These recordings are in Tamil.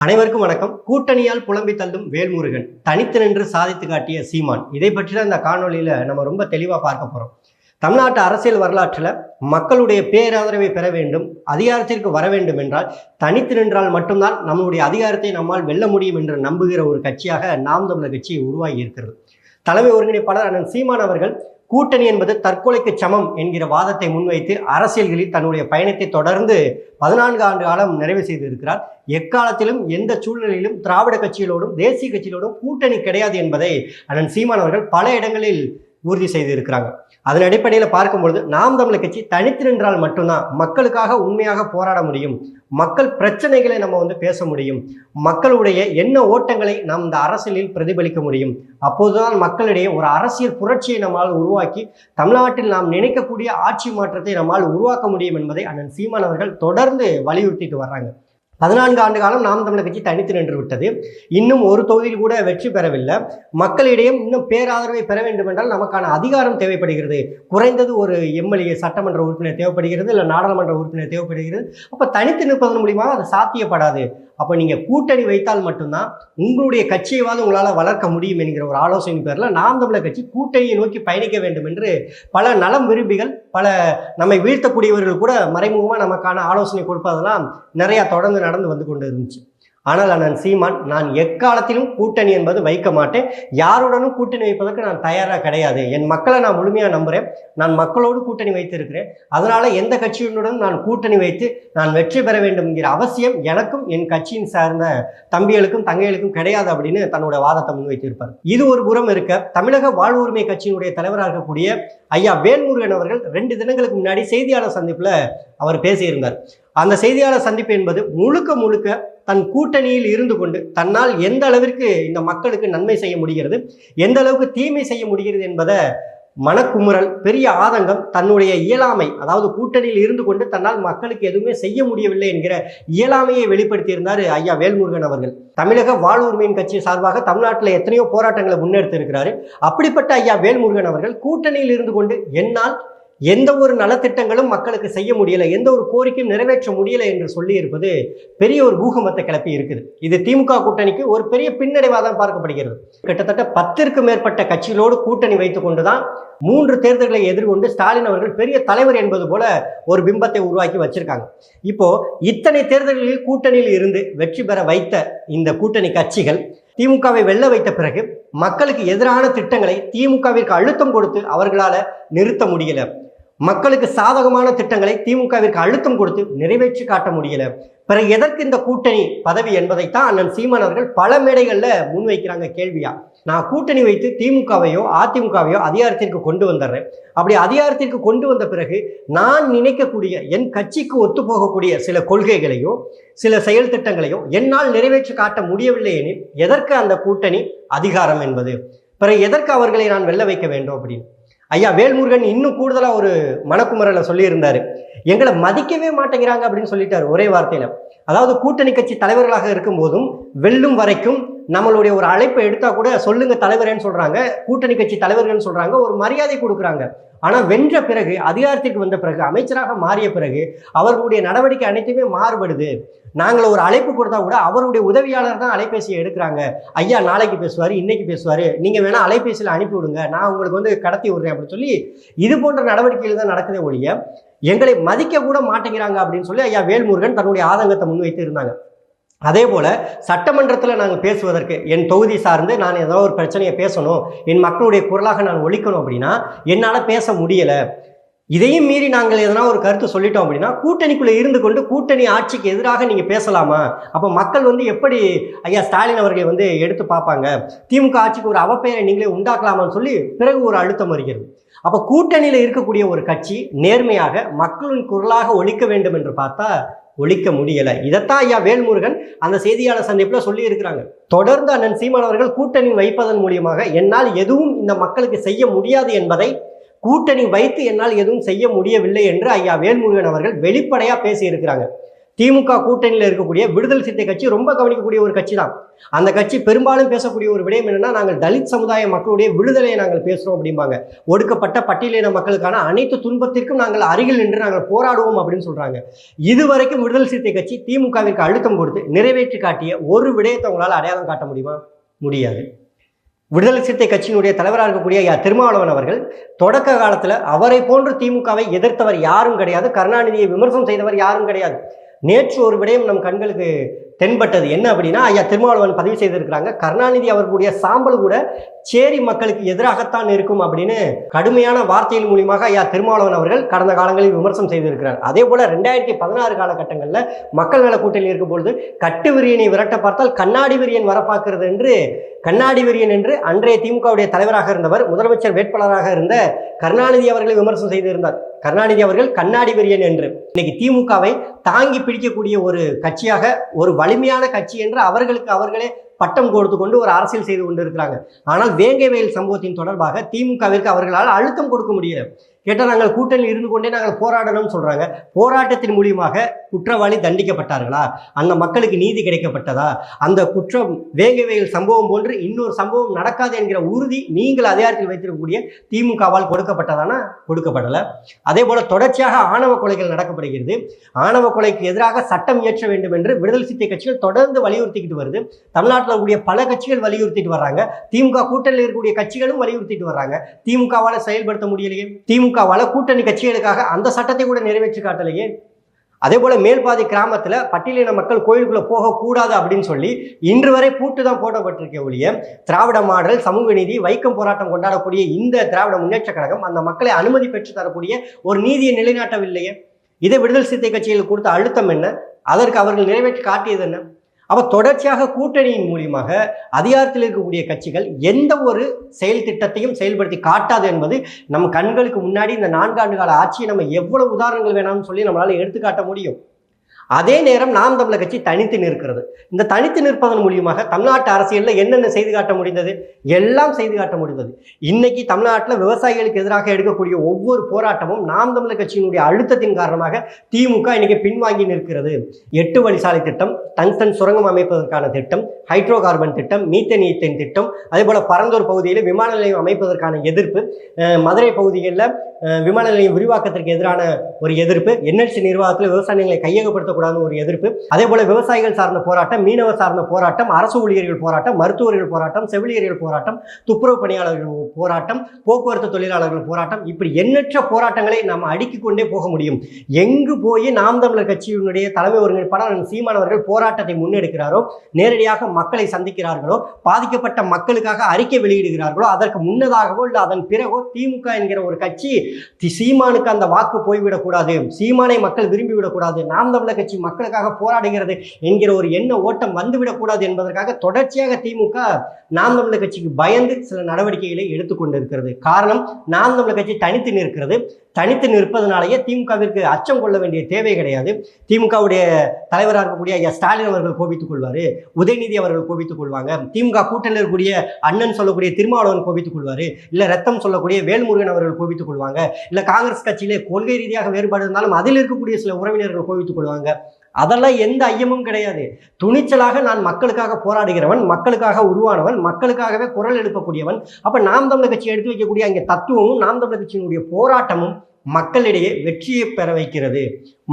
அனைவருக்கும் வணக்கம். கூட்டணியால் புலம்பி தள்ளும் வேல்முருகன், தனித்து நின்று சாதித்து காட்டிய சீமான், இதை பற்றி தான் இந்த காணொலியில நம்ம ரொம்ப தெளிவா பார்க்க போறோம். தமிழ்நாட்டு அரசியல் வரலாற்றில் மக்களுடைய பேராதரவை பெற வேண்டும், அதிகாரத்திற்கு வர வேண்டும் என்றால் தனித்து நின்றால் மட்டும்தான் நம்மளுடைய அதிகாரத்தை நம்மால் வெல்ல முடியும் என்று நம்புகிற ஒரு கட்சியாக நாம் தமிழர் கட்சி உருவாகி இருக்கிறது. தலைமை ஒருங்கிணைப்பாளர் அண்ணன் சீமான் அவர்கள் கூட்டணி என்பது தற்கொலைக்கு சமம் என்கிற வாதத்தை முன்வைத்து அரசியல்களில் தன்னுடைய பயணத்தை தொடர்ந்து 14 ஆண்டு காலம் நிறைவு செய்திருக்கிறார். எக்காலத்திலும் எந்த சூழ்நிலையிலும் திராவிட கட்சிகளோடும் தேசிய கட்சிகளோடும் கூட்டணி கிடையாது என்பதை அண்ணன் சீமான் அவர்கள் பல இடங்களில் உறுதி செய்திருக்கிறாங்க. அதன் அடிப்படையில் பார்க்கும்பொழுது நாம் தமிழர் கட்சி தனித்து நின்றால் மட்டும்தான் மக்களுக்காக உண்மையாக போராட முடியும், மக்கள் பிரச்சனைகளை நம்ம பேச முடியும், மக்களுடைய எண்ண ஓட்டங்களை நாம் இந்த அரசியலில் பிரதிபலிக்க முடியும். அப்போதுதான் மக்களிடையே ஒரு அரசியல் புரட்சியை நம்மால் உருவாக்கி தமிழ்நாட்டில் நாம் நினைக்கக்கூடிய ஆட்சி மாற்றத்தை நம்மால் உருவாக்க முடியும் என்பதை அண்ணன் சீமான் அவர்கள் தொடர்ந்து வலியுறுத்திட்டு வர்றாங்க. 14 ஆண்டு காலம் நாம் தமிழர் கட்சி தனித்து நின்று விட்டது. இன்னும் ஒரு தொகுதியில் கூட வெற்றி பெறவில்லை. மக்களிடையே இன்னும் பேராதரவை பெற வேண்டும் என்றால் நமக்கான அதிகாரம் தேவைப்படுகிறது. குறைந்தது ஒரு எம்எல்ஏ சட்டமன்ற உறுப்பினர் தேவைப்படுகிறது, இல்லை நாடாளுமன்ற உறுப்பினர் தேவைப்படுகிறது. அப்போ தனித்து நிற்பதன் மூலியமா அது சாத்தியப்படாது. அப்போ நீங்கள் கூட்டணி வைத்தால் மட்டும்தான் உங்களுடைய கட்சியைவாது உங்களால் வளர்க்க முடியும் என்கிற ஒரு ஆலோசனை பேரில் நாம் தமிழர் கட்சி கூட்டணியை நோக்கி பயணிக்க வேண்டும் என்று பல நலம் விரும்பிகள், பல நம்மை வீழ்த்தக்கூடியவர்கள் கூட மறைமுகமாக நமக்கான ஆலோசனை கொடுப்பதெல்லாம் நிறையா தொடர்ந்து நடந்து வந்து கொண்டு இருந்துச்சு. ஆனால் அண்ணன் சீமான், நான் எக்காலத்திலும் கூட்டணி என்பது வைக்க மாட்டேன், யாருடனும் கூட்டணி வைப்பதற்கு நான் தயாராக கிடையாது, என் மக்களை நான் முழுமையாக நம்புகிறேன், நான் மக்களோடு கூட்டணி வைத்திருக்கிறேன், அதனால் எந்த கட்சியுடன் நான் கூட்டணி வைத்து நான் வெற்றி பெற வேண்டும் என்கிற அவசியம் எனக்கும் என் கட்சியின் சார்ந்த தம்பிகளுக்கும் தங்கைகளுக்கும் கிடையாது அப்படின்னு தன்னோட வாதத்தை முன்வைத்திருப்பார். இது ஒரு புறம் இருக்க, தமிழக வாழ்வுரிமை கட்சியினுடைய தலைவராக இருக்கக்கூடிய ஐயா வேல்முருகன் அவர்கள் 2 தினங்களுக்கு முன்னாடி செய்தியாளர் சந்திப்பில் அவர் பேசியிருந்தார். அந்த செய்தியாளர் சந்திப்பு என்பது முழுக்க தன் கூட்டணியில் இருந்து கொண்டு தன்னால் எந்த அளவிற்கு இந்த மக்களுக்கு நன்மை செய்ய முடிகிறது, எந்த அளவுக்கு தீமை செய்ய முடிகிறது என்பதை மனக்குமுறல், பெரிய ஆதங்கம், தன்னுடைய இயலாமை, அதாவது கூட்டணியில் இருந்து கொண்டு தன்னால் மக்களுக்கு எதுவுமே செய்ய முடியவில்லை என்கிற இயலாமையை வெளிப்படுத்தியிருந்தார் ஐயா வேல்முருகன் அவர்கள். தமிழக வாழ்வுரிமையின் கட்சி சார்பாக தமிழ்நாட்டில் எத்தனையோ போராட்டங்களை முன்னெடுத்து இருக்கிறாரு. அப்படிப்பட்ட ஐயா வேல்முருகன் அவர்கள் கூட்டணியில் இருந்து கொண்டு என்னால் எந்த ஒரு நலத்திட்டங்களும் மக்களுக்கு செய்ய முடியலை, எந்த ஒரு கோரிக்கையும் நிறைவேற்ற முடியலை என்று சொல்லி இருப்பது பெரிய ஒரு பூகம்பத்தை கிளப்பி இருக்குது. இது திமுக கூட்டணிக்கு ஒரு பெரிய பின்னடைவாக தான் பார்க்கப்படுகிறது. கிட்டத்தட்ட 10க்கும் மேற்பட்ட கட்சிகளோடு கூட்டணி வைத்துக் கொண்டுதான் 3 தேர்தல்களை எதிர்கொண்டு ஸ்டாலின் அவர்கள் பெரிய தலைவர் என்பது போல ஒரு பிம்பத்தை உருவாக்கி வச்சிருக்காங்க. இப்போ இத்தனை தேர்தல்களில் கூட்டணியில் இருந்து வெற்றி பெற வைத்த இந்த கூட்டணி கட்சிகள் திமுகவை வெல்ல வைத்த பிறகு மக்களுக்கு எதிரான திட்டங்களை திமுகவிற்கு அழுத்தம் கொடுத்து அவர்களால் நிறுத்த முடியல, மக்களுக்கு சாதகமான திட்டங்களை திமுகவிற்கு அழுத்தம் கொடுத்து நிறைவேற்றி காட்ட முடியல. பிறகு எதற்கு இந்த கூட்டணி பதவி என்பதைத்தான் அண்ணன் சீமான் அவர்கள் பல மேடைகளில் முன்வைக்கிறாங்க கேள்வியா. நான் கூட்டணி வைத்து திமுகவையோ அதிமுகவையோ அதிகாரத்திற்கு கொண்டு வந்துடுறேன், அப்படி அதிகாரத்திற்கு கொண்டு வந்த பிறகு நான் நினைக்கக்கூடிய என் கட்சிக்கு ஒத்து போகக்கூடிய சில கொள்கைகளையோ சில செயல் திட்டங்களையோ என்னால் நிறைவேற்றி காட்ட முடியவில்லை எனில் எதற்கு அந்த கூட்டணி அதிகாரம் என்பது, பிறகு எதற்கு அவர்களை நான் வெல்ல வைக்க வேண்டும் அப்படின்னு ஐயா வேல்முருகன் இன்னும் கூடுதலாக ஒரு மனக்குமரலை சொல்லியிருந்தார். எங்களை மதிக்கவே மாட்டேங்கிறாங்க அப்படின்னு சொல்லிட்டார் ஒரே வார்த்தையில. அதாவது கூட்டணி கட்சி தலைவர்களாக இருக்கும் போதும் வெல்லும் வரைக்கும் நம்மளுடைய ஒரு அழைப்பை எடுத்தா கூட சொல்லுங்க தலைவரேன்னு சொல்றாங்க, கூட்டணி கட்சி தலைவர்கள்னு சொல்றாங்க, ஒரு மரியாதை கொடுக்குறாங்க. ஆனால் வென்ற பிறகு, அதிகாரத்திற்கு வந்த பிறகு, அமைச்சராக மாறிய பிறகு அவர்களுடைய நடவடிக்கை அனைத்துமே மாறுபடுது. நாங்கள் ஒரு அழைப்பு கொடுத்தா கூட அவருடைய உதவியாளர் தான் அலைபேசியை எடுக்கிறாங்க. ஐயா நாளைக்கு பேசுவார், இன்னைக்கு பேசுவார், நீங்கள் வேணால் அலைபேசியில் அனுப்பி விடுங்க, நான் உங்களுக்கு கடத்தி விடுறேன் அப்படின்னு சொல்லி இது போன்ற நடவடிக்கைகள் தான் நடக்குதே ஒழிய எங்களை மதிக்க கூட மாட்டேங்கிறாங்க அப்படின்னு சொல்லி ஐயா வேல்முருகன் தன்னுடைய ஆதங்கத்தை முன்வைத்து இருந்தாங்க. அதே போல சட்டமன்றத்தில் நாங்கள் பேசுவதற்கு, என் தொகுதி சார்ந்து நான் ஏதோ ஒரு பிரச்சனையை பேசணும், என் மக்களுடைய குரலாக நான் ஒலிக்கணும் அப்படின்னா என்னால் பேச முடியலை. இதையும் மீறி நாங்கள் எதனா ஒரு கருத்து சொல்லிட்டோம் அப்படின்னா கூட்டணிக்குள்ளே இருந்து கொண்டு கூட்டணி ஆட்சிக்கு எதிராக நீங்கள் பேசலாமா? அப்போ மக்கள் எப்படி ஐயா ஸ்டாலின் அவர்களை எடுத்து பார்ப்பாங்க? திமுக ஆட்சிக்கு ஒரு அவப்பெயரை நீங்களே உண்டாக்கலாமான்னு சொல்லி பிறகு ஒரு அழுத்தம் வருகிறது. அப்போ கூட்டணியில் இருக்கக்கூடிய ஒரு கட்சி நேர்மையாக மக்களின் குரலாக ஒலிக்க வேண்டும் என்று பார்த்தா ஒழிக்க முடியலை. இதைத்தான் ஐயா வேல்முருகன் அந்த செய்தியாளர் சந்திப்பில் சொல்லி இருக்கிறாங்க. தொடர்ந்து அண்ணன் சீமான் அவர்கள் கூட்டணி வைப்பதன் மூலியமாக என்னால் எதுவும் இந்த மக்களுக்கு செய்ய முடியாது என்பதை, கூட்டணி வைத்து என்னால் எதுவும் செய்ய முடியவில்லை என்று ஐயா வேல்முருகன் அவர்கள் வெளிப்படையாக பேசியிருக்கிறாங்க. திமுக கூட்டணியில் இருக்கக்கூடிய விடுதலை சிறுத்தை கட்சி ரொம்ப கவனிக்கக்கூடிய ஒரு கட்சி தான். அந்த கட்சி பெரும்பாலும் பேசக்கூடிய ஒரு விடயம் என்னன்னா, நாங்கள் தலித் சமுதாய மக்களுடைய விடுதலையை நாங்கள் பேசுறோம் அப்படிம்பாங்க. ஒடுக்கப்பட்ட பட்டியலின மக்களுக்கான அனைத்து துன்பத்திற்கும் நாங்கள் அருகில் நின்று நாங்கள் போராடுவோம் அப்படின்னு சொல்றாங்க. இதுவரைக்கும் விடுதலை சிறுத்தை கட்சி திமுகவிற்கு அழுத்தம் கொடுத்து நிறைவேற்றி காட்டிய ஒரு விடயத்தை உங்களால் அடையாளம் காட்ட முடியுமா? முடியாது. விடுதலை சிறுத்தை கட்சியினுடைய தலைவராக இருக்கக்கூடிய ஐயா திருமாவளவன் அவர்கள் தொடக்க காலத்தில் அவரை போன்று திமுகவை எதிர்த்தவர் யாரும் கிடையாது, கருணாநிதியை விமர்சனம் செய்தவர் யாரும் கிடையாது. நேற்று ஒரு விடயம் நம் கண்களுக்கு தென்பட்டது. என்ன அப்படின்னா, ஐயா திருமாவளவன் பதிவு செய்திருக்கிறாங்க, கருணாநிதி அவர்களுடைய சாம்பல் கூட சேரி மக்களுக்கு எதிராகத்தான் இருக்கும் அப்படின்னு கடுமையான வார்த்தையின் மூலியமாக ஐயா திருமாவளவன் அவர்கள் கடந்த காலங்களில் விமர்சனம் செய்திருக்கிறார். அதே போல 2016 காலகட்டங்களில் மக்கள் நல கூட்டணியில் இருக்கும் பொழுது கட்டு விரியனை விரட்ட பார்த்தால் கண்ணாடி விரியன் வரப்பாக்குறது என்று கண்ணாடி விரியன் என்று அன்றைய திமுகவுடைய தலைவராக இருந்தவர், முதலமைச்சர் வேட்பாளராக இருந்த கருணாநிதி அவர்களை விமர்சனம் செய்திருந்தார். கருணாநிதி அவர்கள் கண்ணாடி விரியன் என்று. இன்னைக்கு திமுகவை தாங்கி பிடிக்கக்கூடிய ஒரு கட்சியாக, ஒரு வலிமையான கட்சி என்று அவர்களே பட்டம் கொடுத்து கொண்டு ஒரு அரசியல் செய்து கொண்டு இருக்கிறாங்க. ஆனால் வேங்கை வயல் சம்பவத்தின் தொடர்பாக திமுகவிற்கு அவர்களால் அழுத்தம் கொடுக்க முடியல. கேட்டால் நாங்கள் கூட்டணியில் இருந்து கொண்டே நாங்கள் போராடணும்னு சொல்றாங்க. போராட்டத்தின் மூலியமாக குற்றவாளி தண்டிக்கப்பட்டார்களா? அந்த மக்களுக்கு நீதி கிடைக்கப்பட்டதா? அந்த குற்றம் வேங்கை வயல் சம்பவம் போன்று இன்னொரு சம்பவம் நடக்காது என்கிற உறுதி நீங்கள் அதிகாரத்தில் வைத்திருக்கக்கூடிய திமுகவால் கொடுக்கப்பட்டதானா? கொடுக்கப்படலை. அதே போல தொடர்ச்சியாக ஆணவ கொலைகள் நடக்கப்படுகிறது. ஆணவ கொலைக்கு எதிராக சட்டம் இயற்ற வேண்டும் என்று விடுதலை சிறுத்தை கட்சிகள் தொடர்ந்து வலியுறுத்திக்கிட்டு வருது. தமிழ்நாட்டில் இருக்கக்கூடிய பல கட்சிகள் வலியுறுத்திட்டு வர்றாங்க. திமுக கூட்டணியில் இருக்கக்கூடிய கட்சிகளும் வலியுறுத்திட்டு வர்றாங்க. திமுகவால செயல்படுத்த முடியலையே. திமுகவால கூட்டணி கட்சிகளுக்காக அந்த சட்டத்தை கூட நிறைவேற்றி காட்டலையே. அதே போல மேல்பாதி கிராமத்துல பட்டியலின மக்கள் கோயிலுக்குள்ள போகக்கூடாது அப்படின்னு சொல்லி இன்று வரை பூட்டு தான் போடப்பட்டிருக்க ஒழிய, திராவிட மாடல், சமூக நீதி, வைக்கம் போராட்டம் கொண்டாடக்கூடிய இந்த திராவிட முன்னேற்ற கழகம் அந்த மக்களை அனுமதி பெற்று தரக்கூடிய ஒரு நீதியை நிலைநாட்டவில்லையே. இதை விடுதலை சிறுத்தை கட்சிகளுக்கு கொடுத்த அழுத்தம் என்ன? அதற்கு அவர்கள் நிறைவேற்றி காட்டியது என்ன? அப்ப தொடர்ச்சியாக கூட்டணியின் மூலியமாக அதிகாரத்தில் இருக்கக்கூடிய கட்சிகள் எந்த ஒரு செயல் திட்டத்தையும் செயல்படுத்தி காட்டாது என்பது நம் கண்களுக்கு முன்னாடி இந்த 4 ஆண்டு கால ஆட்சியை நம்ம எவ்வளவு உதாரணங்கள் வேணாம்னு சொல்லி நம்மளால எடுத்துக்காட்ட முடியும். அதே நேரம் நாம் தமிழர் கட்சி தனித்து நிற்கிறது. இந்த தனித்து நிற்பதன் மூலியமாக தமிழ்நாட்டு அரசியலில் என்னென்ன செய்து காட்ட முடிந்தது? எல்லாம் செய்து காட்ட முடிந்தது. இன்னைக்கு தமிழ்நாட்டில் விவசாயிகளுக்கு எதிராக எடுக்கக்கூடிய ஒவ்வொரு போராட்டமும் நாம் தமிழர் கட்சியினுடைய அழுத்தத்தின் காரணமாக திமுக இன்னைக்கு பின்வாங்கி நிற்கிறது. 8 வழிசாலை திட்டம், டங்ஸ்டன் சுரங்கம் அமைப்பதற்கான திட்டம், ஹைட்ரோ கார்பன் திட்டம், மீத்தேன் ஈத்தேன் திட்டம், அதே போல பரந்தூர் பகுதியில் விமான நிலையம் அமைப்பதற்கான எதிர்ப்பு, மதுரை பகுதிகளில் விமான நிலையம் விரிவாக்கத்திற்கு எதிரான ஒரு எதிர்ப்பு, என்எல்சி நிர்வாகத்தில் விவசாய நிலங்களை கையகப்படுத்தக்கூடாத ஒரு எதிர்ப்பு, அதே போல விவசாயிகள் சார்ந்த போராட்டம், மீனவர் சார்ந்த போராட்டம், அரசு ஊழியர்கள் போராட்டம், மருத்துவர்கள் போராட்டம், செவிலியர்கள் போராட்டம், துப்புரவு பணியாளர்கள் போராட்டம், போக்குவரத்து தொழிலாளர்கள் போராட்டம், இப்படி எண்ணற்ற போராட்டங்களை நாம் அடுக்கிக் கொண்டே போக முடியும். எங்கு போய் நாம் தமிழர் கட்சியினுடைய தலைமை ஒருங்கிணைப்பாளர் சீமானவர்கள் போராட்டத்தை முன்னெடுக்கிறாரோ, நேரடியாக மக்களை சந்திக்கிறார்களோ, பாதிக்கப்பட்ட மக்களுக்காக அறிக்கை வெளியிடுகிறார்களோ, அதற்கு முன்னதாகவோ இல்லை அதன் பிறகோ திமுக என்கிற ஒரு கட்சி சீமானுக்கு அந்த வாக்கு போய்விடக்கூடாது, சீமானை மக்கள் விரும்பிவிடக்கூடாது, நாம் தமிழர் கட்சி மக்களுக்காக போராடுகிறது என்கிற ஒரு எண்ண ஓட்டம் வந்துவிடக்கூடாது என்பதற்காக தொடர்ச்சியாக திமுக நாம் தமிழர் கட்சிக்கு பயந்து சில நடவடிக்கைகளை எடுத்துக்கொண்டிருக்கிறது. காரணம், நாம் தமிழர் கட்சி தனித்து நிற்கிறது. தனித்து நிற்பதனாலேயே திமுகவிற்கு அச்சம் கொள்ள வேண்டிய தேவை கிடையாது. திமுகவுடைய தலைவராக இருக்கக்கூடிய ஐயா ஸ்டாலின் அவர்கள் கோபித்துக் கொள்வாரு, உதயநிதி அவர்கள் கோபித்துக் கொள்வாங்க, திமுக கூட்டணியில் இருக்கக்கூடிய அண்ணன் சொல்லக்கூடிய திருமாவளவன் கோபித்துக் கொள்வாரு, இல்ல ரத்தம் சொல்லக்கூடிய வேல்முருகன் அவர்கள் கோபித்துக் கொள்வாங்க, இல்ல காங்கிரஸ் கட்சியிலே கொள்கை ரீதியாக வேறுபாடு இருந்தாலும் அதில் இருக்கக்கூடிய சில உறவினர்கள் கோபித்துக் கொள்வாங்க. அதெல்லாம் எந்த ஐயமும் கிடையாது. துணிச்சலாக நான் மக்களுக்காக போராடுகிறவன், மக்களுக்காக உருவானவன், மக்களுக்காகவே குரல் எழுப்பக்கூடியவன். அப்ப நாம் தமிழர் கட்சி எடுத்து வைக்கக்கூடிய அங்கே தத்துவமும் நாம் தமிழர் கட்சியினுடைய போராட்டமும் மக்களிடையே வெற்றியை பெற வைக்கிறது.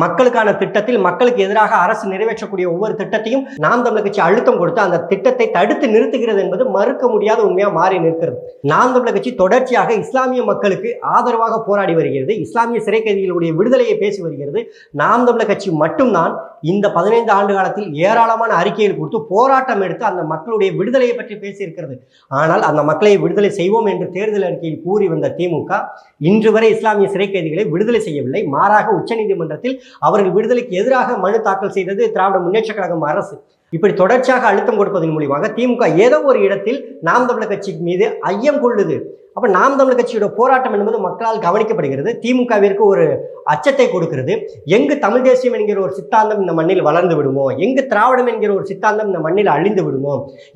மக்களுக்கான திட்டத்தில் மக்களுக்கு எதிராக அரசு நிறைவேற்றக்கூடிய ஒவ்வொரு திட்டத்தையும் நாம் தமிழர் கட்சி அழுத்தம் கொடுத்து அந்த திட்டத்தை தடுத்து நிறுத்துகிறது என்பது மறுக்க முடியாத உண்மையா மாறி நிற்கிறது. நாம் தமிழர் கட்சி தொடர்ச்சியாக இஸ்லாமிய மக்களுக்கு ஆதரவாக போராடி வருகிறது. இஸ்லாமிய சிறை கைதிகளுடைய விடுதலையை பேசி வருகிறது. நாம் தமிழர் கட்சி மட்டும்தான் இந்த 15 ஆண்டு காலத்தில் ஏராளமான அறிக்கைகள் கொடுத்து போராட்டம் எடுத்து அந்த மக்களுடைய விடுதலையை பற்றி பேசியிருக்கிறது. ஆனால் அந்த மக்களை விடுதலை செய்வோம் என்று தேர்தல் அறிக்கையில் கூறி வந்த திமுக இன்று வரை இஸ்லாமிய சிறை கைதிகளை விடுதலை செய்யவில்லை. மாறாக உச்சநீதிமன்றத்தில் அவர்கள் விடுதலைக்கு எதிராக மனு தாக்கல் செய்தது திராவிட முன்னேற்ற கழகம் அரசு. இப்படி தொடர்ச்சியாக அழுத்தம் கொடுப்பதன் மூலமாக திமுக ஏதோ ஒரு இடத்தில் நாம் தமிழர் கட்சி மீது ஐயம் கொள்ளுது. அப்ப நாம் தமிழர் கட்சியோட போராட்டம் என்பது மக்களால் கவனிக்கப்படுகிறது. திமுகவிற்கு ஒரு அச்சத்தை கொடுக்கிறது. எங்கு தமிழ் தேசியம் என்கிற ஒரு சித்தாந்தம் இந்த மண்ணில் வளர்ந்து விடுமோ, எங்கு திராவிடம் என்கிற ஒரு சித்தாந்தம் இந்த மண்ணில் அழிந்து விடுமோ,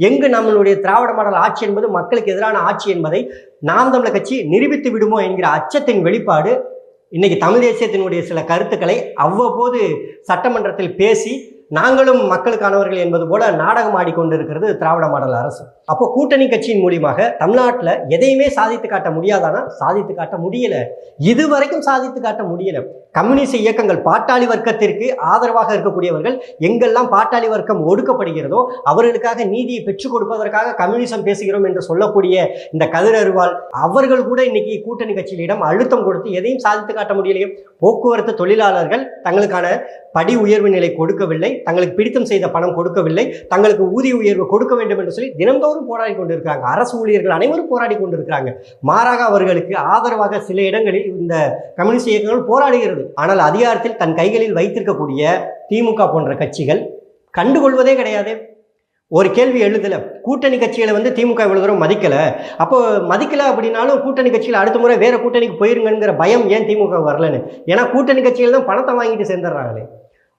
எங்கு நம்மளுடைய திராவிட மாடல் ஆட்சி என்பது மக்களுக்கு எதிரான ஆட்சி என்பதை நாம் தமிழர் கட்சி நிரூபித்து விடுமோ என்கிற அச்சத்தின் வெளிப்பாடு இன்னைக்கு தமிழ் தேசியத்தினுடைய சில கருத்துக்களை அவ்வப்போது சட்டமன்றத்தில் பேசி நாங்களும் மக்களுக்கானவர்கள் என்பது போல நாடகம் ஆடிக்கொண்டிருக்கிறது திராவிட மாடல் அரசு. அப்போ கூட்டணி கட்சியின் மூலியமாக தமிழ்நாட்டில் எதையுமே சாதித்து காட்ட முடியாதானா? சாதித்து காட்ட முடியல, இதுவரைக்கும் சாதித்து காட்ட முடியல. கம்யூனிஸ்ட் இயக்கங்கள் பாட்டாளி வர்க்கத்திற்கு ஆதரவாக இருக்கக்கூடியவர்கள் எங்கெல்லாம் பாட்டாளி வர்க்கம் ஒடுக்கப்படுகிறதோ அவர்களுக்காக நீதியை பெற்றுக் கொடுப்பதற்காக கம்யூனிசம் பேசுகிறோம் என்று சொல்லக்கூடிய இந்த கதிர் அருவாள் அவர்கள் கூட இன்னைக்கு கூட்டணி கட்சிகளிடம் அழுத்தம் கொடுத்து எதையும் சாதித்து காட்ட முடியலையே. போக்குவரத்து தொழிலாளர்கள் தங்களுக்கான படி உயர்வு நிலை கொடுக்கவில்லை, தங்களுக்கு பிடித்தம் செய்த பணம் கொடுக்கவில்லை, தங்களுக்கு ஊதிய உயர்வு கொடுக்க வேண்டும் என்று சொல்லி தினந்தோறும் போராடி கொண்டிருக்கிறாங்க. அரசு ஊழியர்கள் அனைவரும் போராடி கொண்டிருக்கிறாங்க. மாறாக அவர்களுக்கு ஆதரவாக சில இடங்களில் இந்த கம்யூனிஸ்ட் இயக்கங்கள் போராடுகிறது. ஆனால் அதிகாரத்தில் தன் கைகளில் வைத்திருக்கக்கூடிய திமுக போன்ற கட்சிகள் கண்டுகொள்வதே கிடையாது. ஒரு கேள்வி எழுதல, கூட்டணி கட்சிகளை திமுக இவ்வளவு தூரம் மதிக்கல, அப்போ மதிக்கல அப்படின்னாலும் கூட்டணி கட்சியில் அடுத்த முறை வேற கூட்டணிக்கு போயிருங்கிற பயம் ஏன் திமுக வரலன்னு? ஏன்னா கூட்டணி கட்சிகள் தான் பணத்தை வாங்கிட்டு சேர்ந்துடுறாங்களே.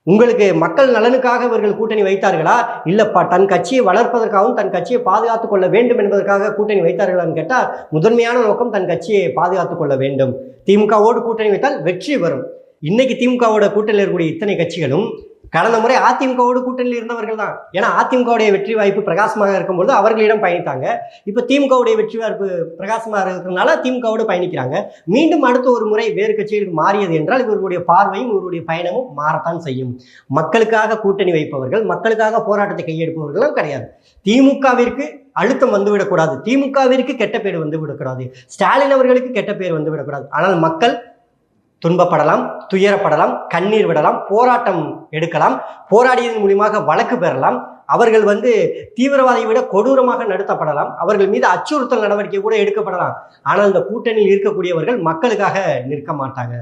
உங்களுக்கு மக்கள் நலனுக்காக இவர்கள் கூட்டணி வைத்தார்களா, இல்லப்பா தன் கட்சியை வளர்ப்பதற்காகவும் தன் கட்சியை பாதுகாத்துக் கொள்ள வேண்டும் என்பதற்காக கூட்டணி வைத்தார்களான்னு கேட்டால் முதன்மையான நோக்கம் தன் கட்சியை பாதுகாத்துக் கொள்ள வேண்டும். திமுகவோடு கூட்டணி வைத்தால் வெற்றி வரும். இன்னைக்கு திமுகவோட கூட்டணியில் இருக்கக்கூடிய இத்தனை கட்சிகளும் கடந்த முறை அதிமுகவோடு கூட்டணியில் இருந்தவர்கள் தான். ஏன்னா அதிமுகவுடைய வெற்றி வாய்ப்பு பிரகாசமாக இருக்கும்போது அவர்களிடம் பயணித்தாங்க. இப்போ திமுகவுடைய வெற்றி வாய்ப்பு பிரகாசமாக இருக்கிறதுனால திமுகவோடு பயணிக்கிறாங்க. மீண்டும் அடுத்த ஒரு முறை வேறு கட்சிகளுக்கு மாறியது என்றால் இவர்களுடைய பார்வையும் இவருடைய பயணமும் மாறத்தான் செய்யும். மக்களுக்காக கூட்டணி வைப்பவர்கள், மக்களுக்காக போராட்டத்தை கையெடுப்பவர்களும் கிடையாது. திமுகவிற்கு அழுத்தம் வந்துவிடக்கூடாது, திமுகவிற்கு கெட்ட பேர் வந்துவிடக்கூடாது, ஸ்டாலின் அவர்களுக்கு கெட்ட பேர் வந்துவிடக்கூடாது. ஆனால் மக்கள் துன்பப்படலாம், துயரப்படலாம், கண்ணீர் விடலாம், போராட்டம் எடுக்கலாம், போராடியதன் மூலியமாக வழக்கு பெறலாம், அவர்கள் தீவிரவாதியை விட கொடூரமாக நடத்தப்படலாம், அவர்கள் மீது அச்சுறுத்தல் நடவடிக்கை கூட எடுக்கப்படலாம். ஆனால் இந்த கூட்டணியில் இருக்கக்கூடியவர்கள் மக்களுக்காக நிற்க மாட்டாங்க.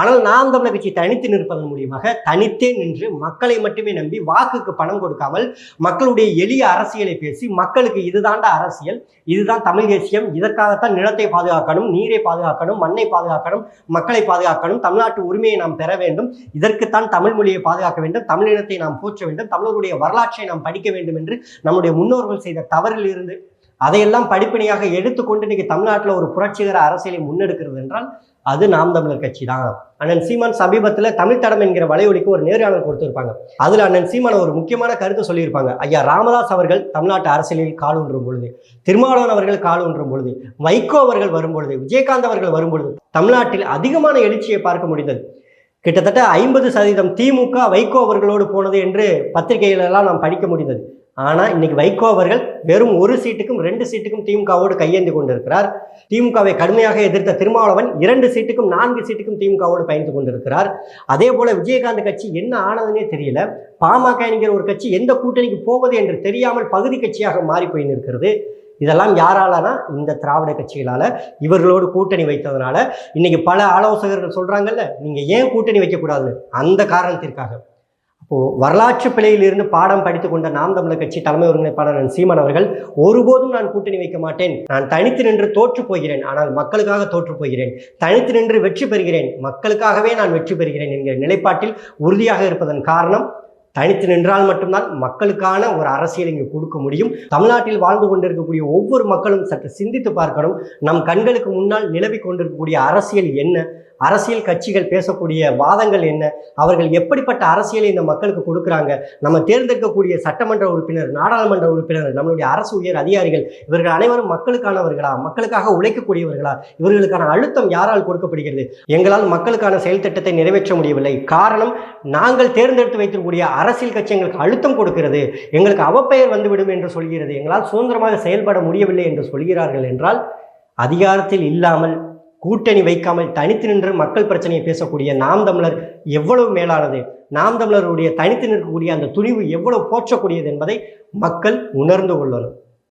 ஆனால் நாம் தமிழர் கட்சி தனித்து நிற்பதன் மூலியமாக தனித்தே நின்று மக்களை மட்டுமே நம்பி வாக்குக்கு பணம் கொடுக்காமல் மக்களுடைய எளிய அரசியலை பேசி மக்களுக்கு இதுதாண்டா அரசியல், இதுதான் தமிழ் தேசியம், இதற்காகத்தான் நிலத்தை பாதுகாக்கணும், நீரை பாதுகாக்கணும், மண்ணை பாதுகாக்கணும், மக்களை பாதுகாக்கணும், தமிழ்நாட்டு உரிமையை நாம் பெற வேண்டும், இதற்குத்தான் தமிழ் மொழியை பாதுகாக்க வேண்டும், தமிழினத்தை நாம் போற்ற வேண்டும், தமிழருடைய வரலாற்றை நாம் படிக்க வேண்டும் என்று நம்முடைய முன்னோர்கள் செய்த தவறில் இருந்து அதையெல்லாம் படிப்பினையாக எடுத்துக்கொண்டு இன்னைக்கு தமிழ்நாட்டில் ஒரு புரட்சிகர அரசியலை முன்னெடுக்கிறது என்றால் அது நாம் தமிழர் கட்சி தான். அண்ணன் சீமான் சமீபத்தில் தமிழ் தடம் என்கிற வலையொலிக்கு ஒரு நேர்காணல் கொடுத்திருப்பாங்க. அதுல அண்ணன் சீமான் ஒரு முக்கியமான கருத்து சொல்லியிருப்பாங்க. ஐயா ராமதாஸ் அவர்கள் தமிழ்நாட்டு அரசியலில் கால் ஊன்றும் பொழுது, திருமாவளவன் அவர்கள் கால் ஊன்றும் பொழுது, வைகோ அவர்கள் வரும்பொழுது, விஜயகாந்த் அவர்கள் வரும்பொழுது தமிழ்நாட்டில் அதிகமான எழுச்சியை பார்க்க முடிந்தது. கிட்டத்தட்ட 50% திமுக வைகோ அவர்களோடு போனது என்று பத்திரிகைகளெல்லாம் நாம் படிக்க முடிந்தது. ஆனால் இன்னைக்கு வைகோ அவர்கள் வெறும் 1 சீட்டுக்கும் 2 சீட்டுக்கும் திமுகவோடு கையேந்தி கொண்டிருக்கிறார். திமுகவை கடுமையாக எதிர்த்த திருமாவளவன் 2 சீட்டுக்கும் 4 சீட்டுக்கும் திமுகவோடு பயணித்துக் கொண்டிருக்கிறார். அதே போல விஜயகாந்த் கட்சி என்ன ஆனதுன்னே தெரியல. பாமக என்கிற ஒரு கட்சி எந்த கூட்டணிக்கு போவது என்று தெரியாமல் பகுதி கட்சியாக மாறி போய் நிற்கிறது. இதெல்லாம் யாராலனா இந்த திராவிட கட்சிகளால, இவர்களோடு கூட்டணி வைத்ததுனால. இன்னைக்கு பல ஆலோசகர்கள் சொல்றாங்கல்ல, நீங்க ஏன் கூட்டணி வைக்கக்கூடாது, அந்த காரணத்திற்காக. அப்போ வரலாற்று பிழையிலிருந்து பாடம் படித்துக் கொண்ட நாம் தமிழர் கட்சி தலைமை ஒருங்கிணைப்பாளர் சீமான் அவர்கள் ஒருபோதும் நான் கூட்டணி வைக்க மாட்டேன், நான் தனித்து நின்று தோற்று போகிறேன், ஆனால் மக்களுக்காக தோற்று போகிறேன், தனித்து நின்று வெற்றி பெறுகிறேன், மக்களுக்காகவே நான் வெற்றி பெறுகிறேன் என்கிற நிலைப்பாட்டில் உறுதியாக இருப்பதன் காரணம், தனித்து நின்றால் மட்டும்தான் மக்களுக்கான ஒரு அரசியல் இங்கு கொடுக்க முடியும். தமிழ்நாட்டில் வாழ்ந்து கொண்டிருக்கக்கூடிய ஒவ்வொரு மக்களும் சற்று சிந்தித்து பார்க்கணும். நம் கண்களுக்கு முன்னால் நிலவி கொண்டிருக்கக்கூடிய அரசியல் என்ன, அரசியல் கட்சிகள் பேசக்கூடிய வாதங்கள் என்ன, அவர்கள் எப்படிப்பட்ட அரசியலை இந்த மக்களுக்கு கொடுக்குறாங்க, நம்ம தேர்ந்தெடுக்கக்கூடிய சட்டமன்ற உறுப்பினர், நாடாளுமன்ற உறுப்பினர், நம்மளுடைய அரசு உயர் அதிகாரிகள், இவர்கள் அனைவரும் மக்களுக்கானவர்களா, மக்களுக்காக உழைக்கக்கூடியவர்களா, இவர்களுக்கான அழுத்தம் யாரால் கொடுக்கப்படுகிறது? எங்களால் மக்களுக்கான செயல் திட்டத்தை நிறைவேற்ற முடியவில்லை. காரணம், நாங்கள் தேர்ந்தெடுத்து வைத்திருக்கக்கூடிய அரசியல் கட்சி எங்களுக்கு அழுத்தம் கொடுக்கிறது, எங்களுக்கு அவப்பெயர் வந்துவிடும் என்று சொல்கிறது, எங்களால் சுதந்திரமாக செயல்பட முடியவில்லை என்று சொல்கிறார்கள் என்றால், அதிகாரத்தில் இல்லாமல் கூட்டணி வைக்காமல் தனித்து நின்று மக்கள் பிரச்சனையை பேசக்கூடிய நாம் தமிழர் எவ்வளவு மேலானது, நாம் தமிழருடைய தனித்து நிற்கக்கூடிய அந்த துணிவு எவ்வளவு போற்றக்கூடியது என்பதை மக்கள் உணர்ந்து கொள்ளணும்.